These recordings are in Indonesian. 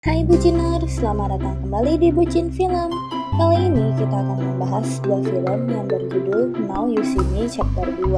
Hai Buciner, selamat datang kembali di Bucin Film. Kali ini kita akan membahas sebuah film yang berjudul Now You See Me Chapter 2.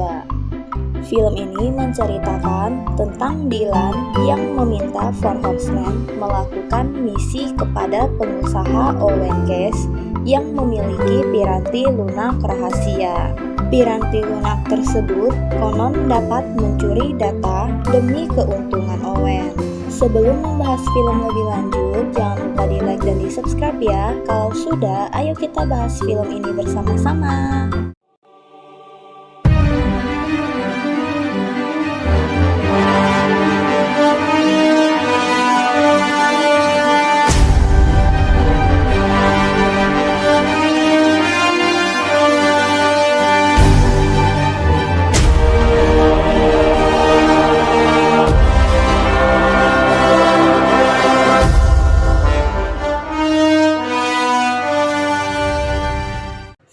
Film ini menceritakan tentang Dylan yang meminta Four Horsemen melakukan misi kepada pengusaha Owen Case yang memiliki piranti lunak rahasia. Piranti lunak tersebut konon dapat mencuri data demi keuntungan Owen. Sebelum membahas film lebih lanjut, jangan lupa di like dan di subscribe ya. Kalau sudah, ayo kita bahas film ini bersama-sama.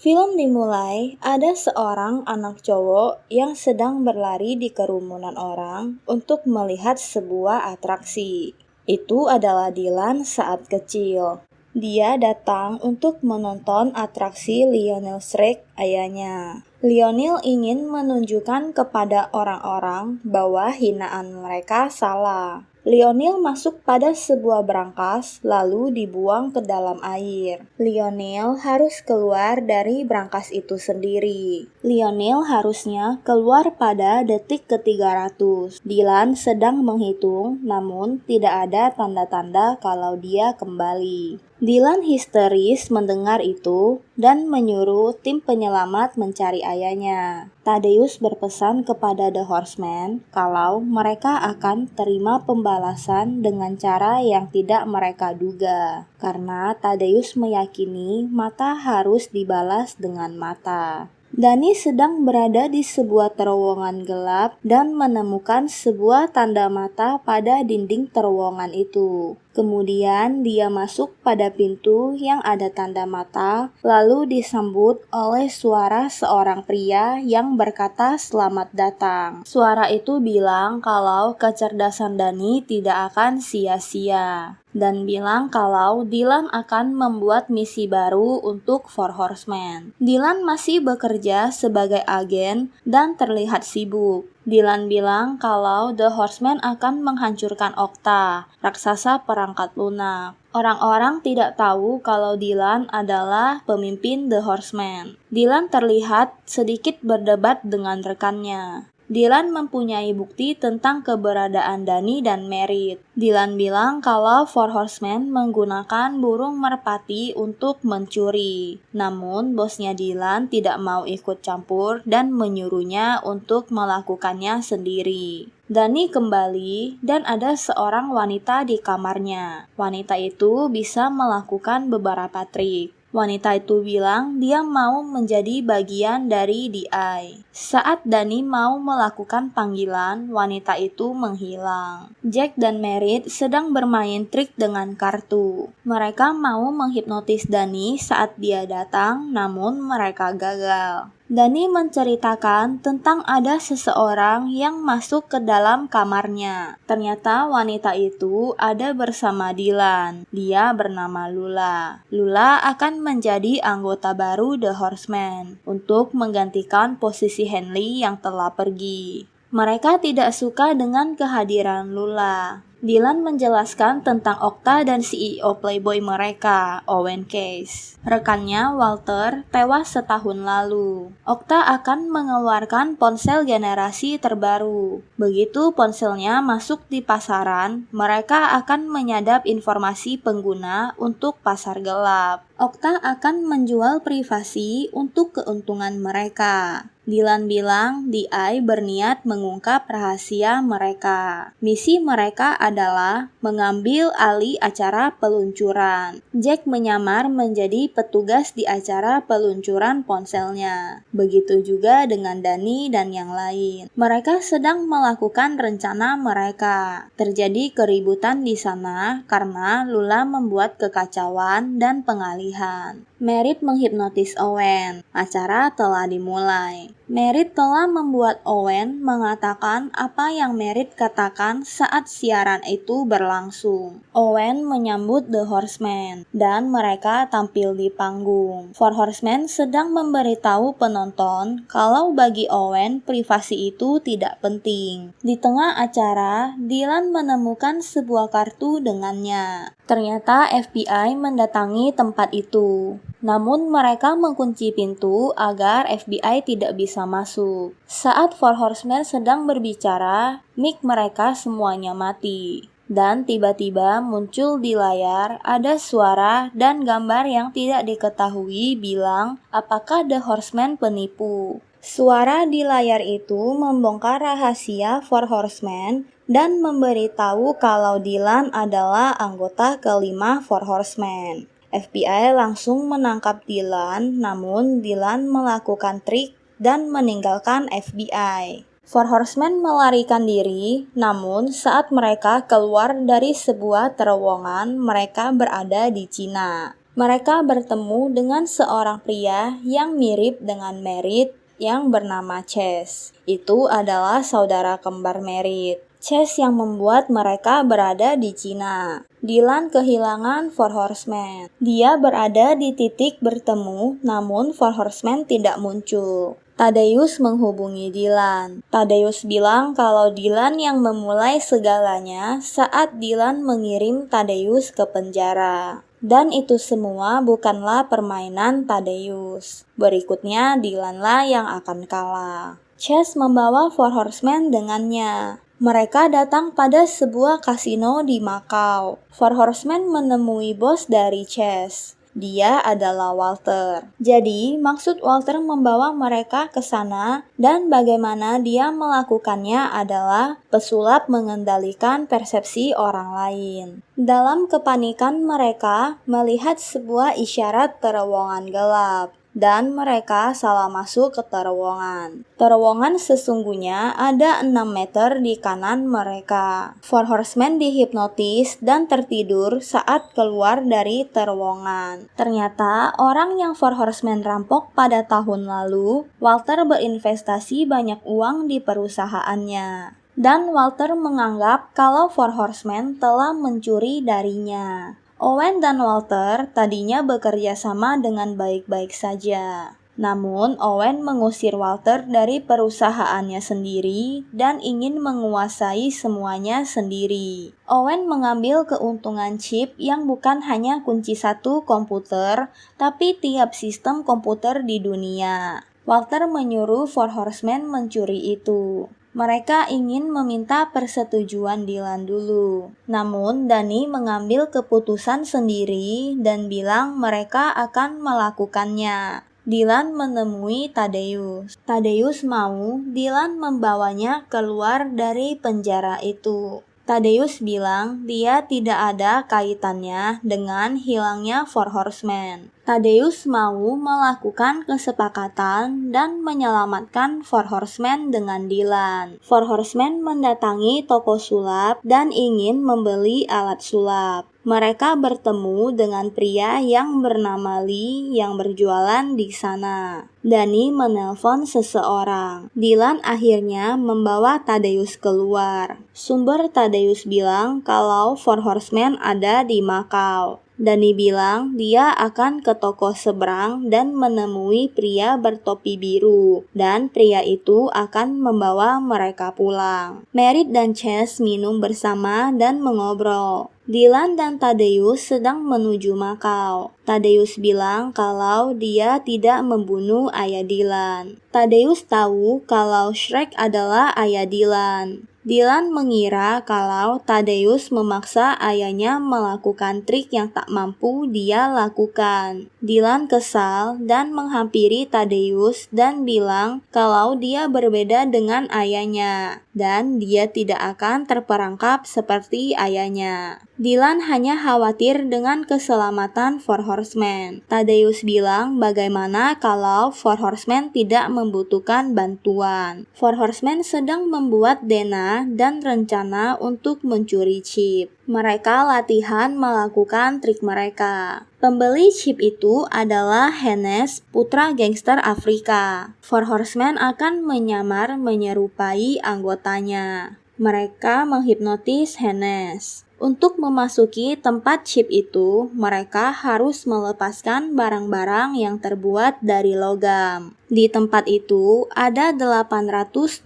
Film dimulai, ada seorang anak cowok yang sedang berlari di kerumunan orang untuk melihat sebuah atraksi. Itu adalah Dylan saat kecil. Dia datang untuk menonton atraksi Lionel Shrek ayahnya. Lionel ingin menunjukkan kepada orang-orang bahwa hinaan mereka salah. Lionel masuk pada sebuah brankas lalu dibuang ke dalam air. Lionel harus keluar dari brankas itu sendiri. Lionel harusnya keluar pada detik ke-300. Dylan sedang menghitung, namun tidak ada tanda-tanda kalau dia kembali. Dylan histeris mendengar itu dan menyuruh tim penyelamat mencari ayahnya. Thaddeus berpesan kepada The Horsemen kalau mereka akan terima pembalasan dengan cara yang tidak mereka duga. Karena Thaddeus meyakini mata harus dibalas dengan mata. Danny sedang berada di sebuah terowongan gelap dan menemukan sebuah tanda mata pada dinding terowongan itu. Kemudian dia masuk pada pintu yang ada tanda mata, lalu disambut oleh suara seorang pria yang berkata selamat datang. Suara itu bilang kalau kecerdasan Danny tidak akan sia-sia. Dan bilang kalau Dylan akan membuat misi baru untuk Four Horsemen. Dylan masih bekerja sebagai agen dan terlihat sibuk. Dylan bilang kalau The Horsemen akan menghancurkan Okta, raksasa perangkat lunak. Orang-orang tidak tahu kalau Dylan adalah pemimpin The Horsemen. Dylan terlihat sedikit berdebat dengan rekannya. Dylan mempunyai bukti tentang keberadaan Danny dan Merritt. Dylan bilang kalau Four Horsemen menggunakan burung merpati untuk mencuri. Namun bosnya Dylan tidak mau ikut campur dan menyuruhnya untuk melakukannya sendiri. Danny kembali dan ada seorang wanita di kamarnya. Wanita itu bisa melakukan beberapa trik. Wanita itu bilang dia mau menjadi bagian dari DI. Saat Danny mau melakukan panggilan, wanita itu menghilang. Jack dan Merritt sedang bermain trik dengan kartu. Mereka mau menghipnotis Danny saat dia datang, namun mereka gagal. Danny menceritakan tentang ada seseorang yang masuk ke dalam kamarnya. Ternyata wanita itu ada bersama Dylan. Dia bernama Lula. Lula akan menjadi anggota baru The Horsemen untuk menggantikan posisi Henley yang telah pergi. Mereka tidak suka dengan kehadiran Lula. Dylan menjelaskan tentang Okta dan CEO Playboy mereka, Owen Case. Rekannya, Walter, tewas setahun lalu. Okta akan mengeluarkan ponsel generasi terbaru. Begitu ponselnya masuk di pasaran, mereka akan menyadap informasi pengguna untuk pasar gelap. Okta akan menjual privasi untuk keuntungan mereka. Dylan bilang DI berniat mengungkap rahasia mereka. Misi mereka adalah mengambil alih acara peluncuran. Jack menyamar menjadi petugas di acara peluncuran ponselnya. Begitu juga dengan Danny dan yang lain. Mereka sedang melakukan rencana mereka. Terjadi keributan di sana karena Lula membuat kekacauan dan pengalihan. Merritt menghipnotis Owen. Acara telah dimulai. Merit telah membuat Owen mengatakan apa yang Merit katakan saat siaran itu berlangsung. Owen menyambut The Horsemen, dan mereka tampil di panggung. Four Horsemen sedang memberitahu penonton kalau bagi Owen privasi itu tidak penting. Di tengah acara, Dylan menemukan sebuah kartu dengannya. Ternyata FBI mendatangi tempat itu. Namun mereka mengunci pintu agar FBI tidak bisa masuk. Saat Four Horsemen sedang berbicara, mic mereka semuanya mati. Dan tiba-tiba muncul di layar ada suara dan gambar yang tidak diketahui bilang apakah The Horsemen penipu. Suara di layar itu membongkar rahasia Four Horsemen dan memberitahu kalau Dylan adalah anggota kelima Four Horsemen. FBI langsung menangkap Dylan, namun Dylan melakukan trik dan meninggalkan FBI. Four Horsemen melarikan diri, namun saat mereka keluar dari sebuah terowongan, mereka berada di Cina. Mereka bertemu dengan seorang pria yang mirip dengan Merit yang bernama Chase. Itu adalah saudara kembar Merit. Chase yang membuat mereka berada di Cina. Dylan kehilangan Four Horsemen. Dia berada di titik bertemu, namun Four Horsemen tidak muncul. Thaddeus menghubungi Dylan. Thaddeus bilang kalau Dylan yang memulai segalanya saat Dylan mengirim Thaddeus ke penjara. Dan itu semua bukanlah permainan Thaddeus. Berikutnya Dylanlah yang akan kalah. Chase membawa Four Horsemen dengannya. Mereka datang pada sebuah kasino di Macau. Four Horsemen menemui bos dari Chase. Dia adalah Walter. Jadi, maksud Walter membawa mereka ke sana dan bagaimana dia melakukannya adalah pesulap mengendalikan persepsi orang lain. Dalam kepanikan mereka melihat sebuah isyarat terowongan gelap. Dan mereka salah masuk ke terowongan. Terowongan sesungguhnya ada 6 meter di kanan mereka. Four Horsemen dihipnotis dan tertidur saat keluar dari terowongan. Ternyata orang yang Four Horsemen rampok pada tahun lalu, Walter berinvestasi banyak uang di perusahaannya. Dan Walter menganggap kalau Four Horsemen telah mencuri darinya. Owen dan Walter tadinya bekerja sama dengan baik-baik saja. Namun, Owen mengusir Walter dari perusahaannya sendiri dan ingin menguasai semuanya sendiri. Owen mengambil keuntungan chip yang bukan hanya kunci satu komputer, tapi tiap sistem komputer di dunia. Walter menyuruh Four Horsemen mencuri itu. Mereka ingin meminta persetujuan Dylan dulu. Namun, Danny mengambil keputusan sendiri dan bilang mereka akan melakukannya. Dylan menemui Thaddeus. Thaddeus mau Dylan membawanya keluar dari penjara itu. Thaddeus bilang dia tidak ada kaitannya dengan hilangnya Four Horsemen. Thaddeus mau melakukan kesepakatan dan menyelamatkan Four Horsemen dengan Dylan. Four Horsemen mendatangi toko sulap dan ingin membeli alat sulap. Mereka bertemu dengan pria yang bernama Lee yang berjualan di sana. Danny menelpon seseorang. Dylan akhirnya membawa Thaddeus keluar. Sumber Thaddeus bilang kalau Four Horsemen ada di Macau. Danny bilang dia akan ke toko seberang dan menemui pria bertopi biru, dan pria itu akan membawa mereka pulang. Merit dan Chase minum bersama dan mengobrol. Dylan dan Thaddeus sedang menuju Macau. Thaddeus bilang kalau dia tidak membunuh ayah Dylan. Thaddeus tahu kalau Shrek adalah ayah Dylan. Dylan mengira kalau Thaddeus memaksa ayahnya melakukan trik yang tak mampu dia lakukan. Dylan kesal dan menghampiri Thaddeus dan bilang kalau dia berbeda dengan ayahnya dan dia tidak akan terperangkap seperti ayahnya. Dylan hanya khawatir dengan keselamatan Four Horsemen. Thaddeus bilang bagaimana kalau Four Horsemen tidak membutuhkan bantuan. Four Horsemen sedang membuat dana dan rencana untuk mencuri chip. Mereka latihan melakukan trik mereka. Pembeli chip itu adalah Hannes, putra gangster Afrika. Four Horsemen akan menyamar menyerupai anggotanya. Mereka menghipnotis Hannes. Untuk memasuki tempat chip itu, mereka harus melepaskan barang-barang yang terbuat dari logam. Di tempat itu, ada 820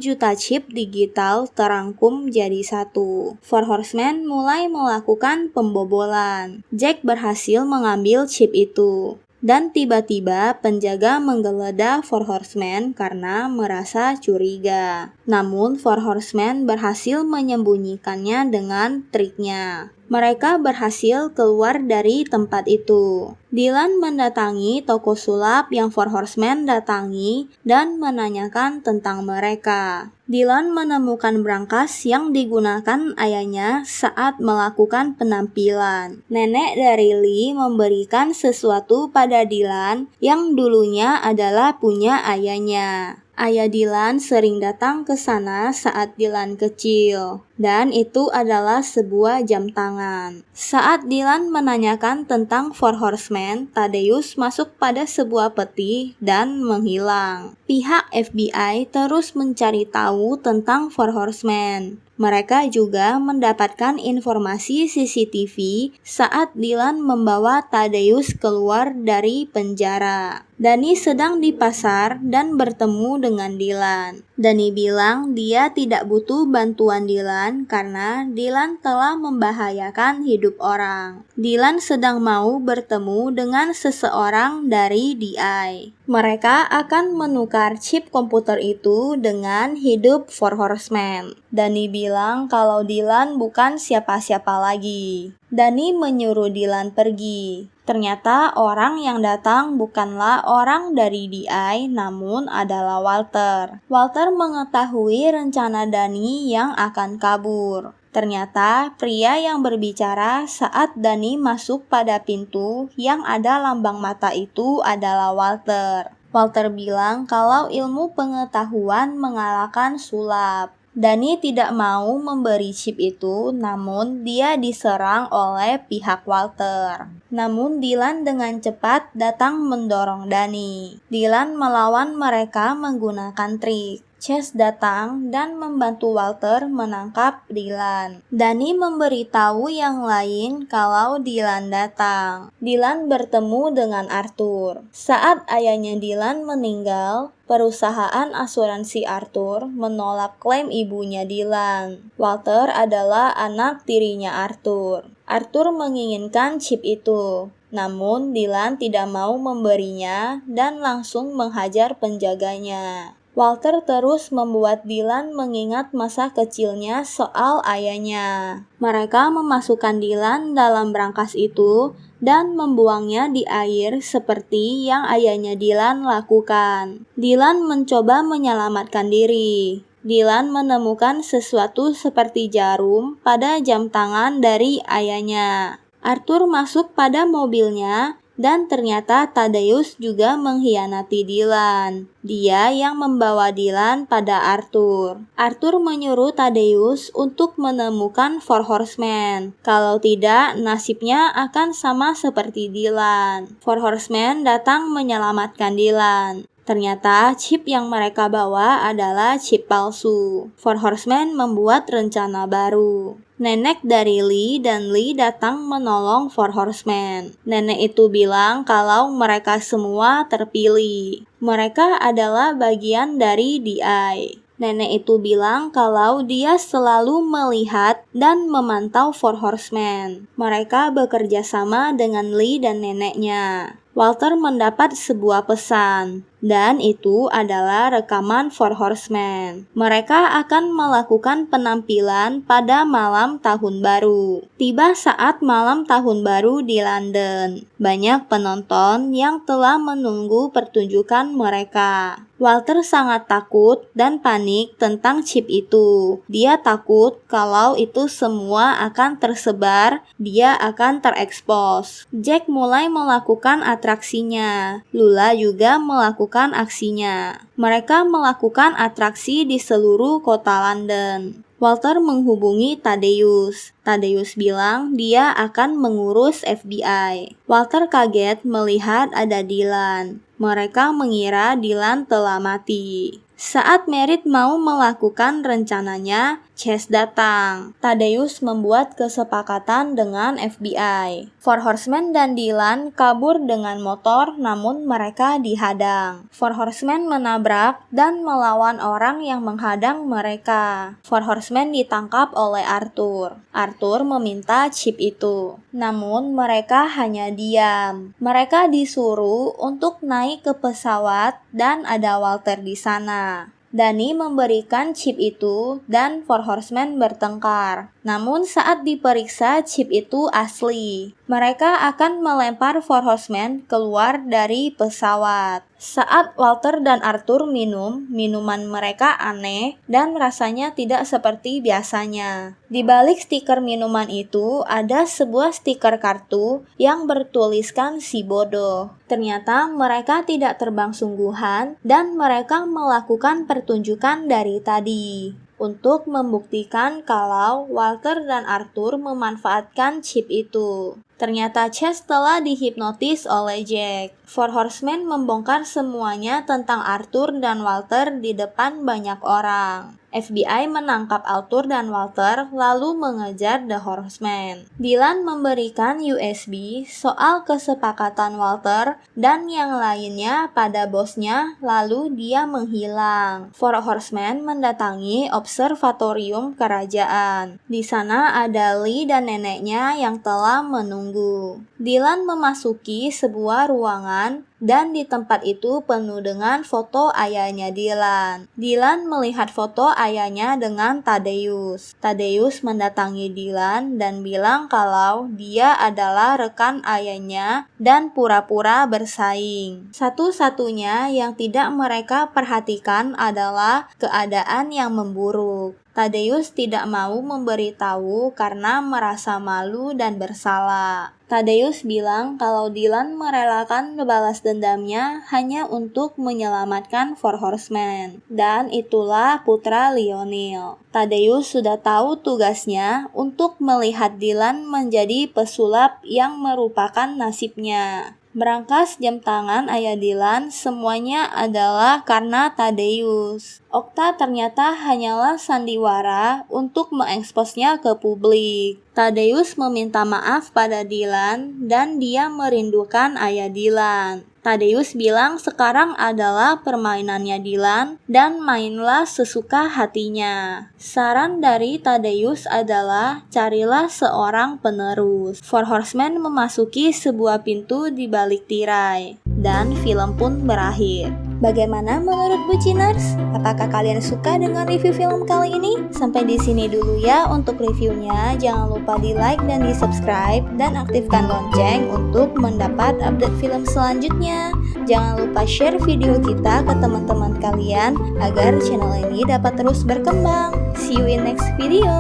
juta chip digital terangkum jadi satu. Four Horsemen mulai melakukan pembobolan. Jack berhasil mengambil chip itu. Dan tiba-tiba penjaga menggeledah Four Horsemen karena merasa curiga. Namun Four Horsemen berhasil menyembunyikannya dengan triknya. Mereka berhasil keluar dari tempat itu. Dylan mendatangi toko sulap yang Four Horsemen datangi dan menanyakan tentang mereka. Dylan menemukan brankas yang digunakan ayahnya saat melakukan penampilan. Nenek dari Lee memberikan sesuatu pada Dylan yang dulunya adalah punya ayahnya. Ayah Dylan sering datang ke sana saat Dylan kecil, dan itu adalah sebuah jam tangan. Saat Dylan menanyakan tentang Four Horsemen, Thaddeus masuk pada sebuah peti dan menghilang. Pihak FBI terus mencari tahu tentang Four Horsemen. Mereka juga mendapatkan informasi CCTV saat Dylan membawa Thaddeus keluar dari penjara. Danny sedang di pasar dan bertemu dengan Dylan. Danny bilang dia tidak butuh bantuan Dylan karena Dylan telah membahayakan hidup orang. Dylan sedang mau bertemu dengan seseorang dari DI. Mereka akan menukar chip komputer itu dengan hidup Four Horsemen. Danny bilang kalau Dylan bukan siapa-siapa lagi. Danny menyuruh Dylan pergi. Ternyata orang yang datang bukanlah orang dari DI, namun adalah Walter. Walter mengetahui rencana Danny yang akan kabur. Ternyata pria yang berbicara saat Danny masuk pada pintu yang ada lambang mata itu adalah Walter. Walter bilang kalau ilmu pengetahuan mengalahkan sulap. Danny tidak mau memberi chip itu, namun dia diserang oleh pihak Walter. Namun Dylan dengan cepat datang mendorong Danny. Dylan melawan mereka menggunakan trik. Chase datang dan membantu Walter menangkap Dylan. Danny memberitahu yang lain kalau Dylan datang. Dylan bertemu dengan Arthur. Saat ayahnya Dylan meninggal, perusahaan asuransi Arthur menolak klaim ibunya Dylan. Walter adalah anak tirinya Arthur. Arthur menginginkan chip itu. Namun Dylan tidak mau memberinya dan langsung menghajar penjaganya. Walter terus membuat Dylan mengingat masa kecilnya soal ayahnya. Mereka memasukkan Dylan dalam brankas itu dan membuangnya di air seperti yang ayahnya Dylan lakukan. Dylan mencoba menyelamatkan diri. Dylan menemukan sesuatu seperti jarum pada jam tangan dari ayahnya. Arthur masuk pada mobilnya dan ternyata Thaddeus juga mengkhianati Dylan. Dia yang membawa Dylan pada Arthur. Arthur menyuruh Thaddeus untuk menemukan Four Horsemen. Kalau tidak, nasibnya akan sama seperti Dylan. Four Horsemen datang menyelamatkan Dylan. Ternyata chip yang mereka bawa adalah chip palsu. Four Horsemen membuat rencana baru. Nenek dari Lee dan Lee datang menolong Four Horsemen. Nenek itu bilang kalau mereka semua terpilih. Mereka adalah bagian dari DI. Nenek itu bilang kalau dia selalu melihat dan memantau Four Horsemen. Mereka bekerja sama dengan Lee dan neneknya. Walter mendapat sebuah pesan, dan itu adalah rekaman Four Horsemen. Mereka akan melakukan penampilan pada malam tahun baru. Tiba saat malam tahun baru di London. Banyak penonton yang telah menunggu pertunjukan mereka. Walter sangat takut dan panik tentang chip itu. Dia takut kalau itu semua akan tersebar, dia akan terekspos. Jack mulai melakukan atraksinya. Lula juga melakukan aksinya. Mereka melakukan atraksi di seluruh kota London. Walter menghubungi Thaddeus. Thaddeus bilang dia akan mengurus FBI. Walter kaget melihat ada Dylan. Mereka mengira Dylan telah mati. Saat Merritt mau melakukan rencananya, Chase datang. Thaddeus membuat kesepakatan dengan FBI. Four Horsemen dan Dylan kabur dengan motor, namun mereka dihadang. Four Horsemen menabrak dan melawan orang yang menghadang mereka. Four Horsemen ditangkap oleh Arthur. Arthur meminta chip itu, namun mereka hanya diam. Mereka disuruh untuk naik ke pesawat dan ada Walter di sana. Danny memberikan chip itu dan Four Horsemen bertengkar. Namun saat diperiksa chip itu asli. Mereka akan melempar Four Horsemen keluar dari pesawat. Saat Walter dan Arthur minum, minuman mereka aneh dan rasanya tidak seperti biasanya. Di balik stiker minuman itu ada sebuah stiker kartu yang bertuliskan si bodoh. Ternyata mereka tidak terbang sungguhan dan mereka melakukan pertunjukan dari tadi untuk membuktikan kalau Walter dan Arthur memanfaatkan chip itu. Ternyata Chase telah dihipnotis oleh Jack. Four Horsemen membongkar semuanya tentang Arthur dan Walter di depan banyak orang. FBI menangkap Arthur dan Walter lalu mengejar The Horsemen. Dylan memberikan USB soal kesepakatan Walter dan yang lainnya pada bosnya lalu dia menghilang. Four Horsemen mendatangi observatorium kerajaan. Di sana ada Lee dan neneknya yang telah menunggu. Dylan memasuki sebuah ruangan dan di tempat itu penuh dengan foto ayahnya Dylan. Dylan melihat foto ayahnya dengan Thaddeus. Thaddeus mendatangi Dylan dan bilang kalau dia adalah rekan ayahnya dan pura-pura bersaing. Satu-satunya yang tidak mereka perhatikan adalah keadaan yang memburuk. Thaddeus tidak mau memberitahu karena merasa malu dan bersalah. Thaddeus bilang kalau Dylan merelakan balas dendamnya hanya untuk menyelamatkan Four Horsemen. Dan itulah putra Lionel. Thaddeus sudah tahu tugasnya untuk melihat Dylan menjadi pesulap yang merupakan nasibnya. Berangkas jam tangan ayah Dylan, semuanya adalah karena Thaddeus. Okta ternyata hanyalah sandiwara untuk mengeksposnya ke publik. Thaddeus meminta maaf pada Dylan dan dia merindukan ayah Dylan. Thaddeus bilang sekarang adalah permainannya Dylan dan mainlah sesuka hatinya. Saran dari Thaddeus adalah carilah seorang penerus. Four Horsemen memasuki sebuah pintu di balik tirai dan film pun berakhir. Bagaimana menurut Buciners? Apakah kalian suka dengan review film kali ini? Sampai di sini dulu ya untuk reviewnya. Jangan lupa di like dan di subscribe dan aktifkan lonceng untuk mendapat update film selanjutnya. Jangan lupa share video kita ke teman-teman kalian agar channel ini dapat terus berkembang. See you in next video.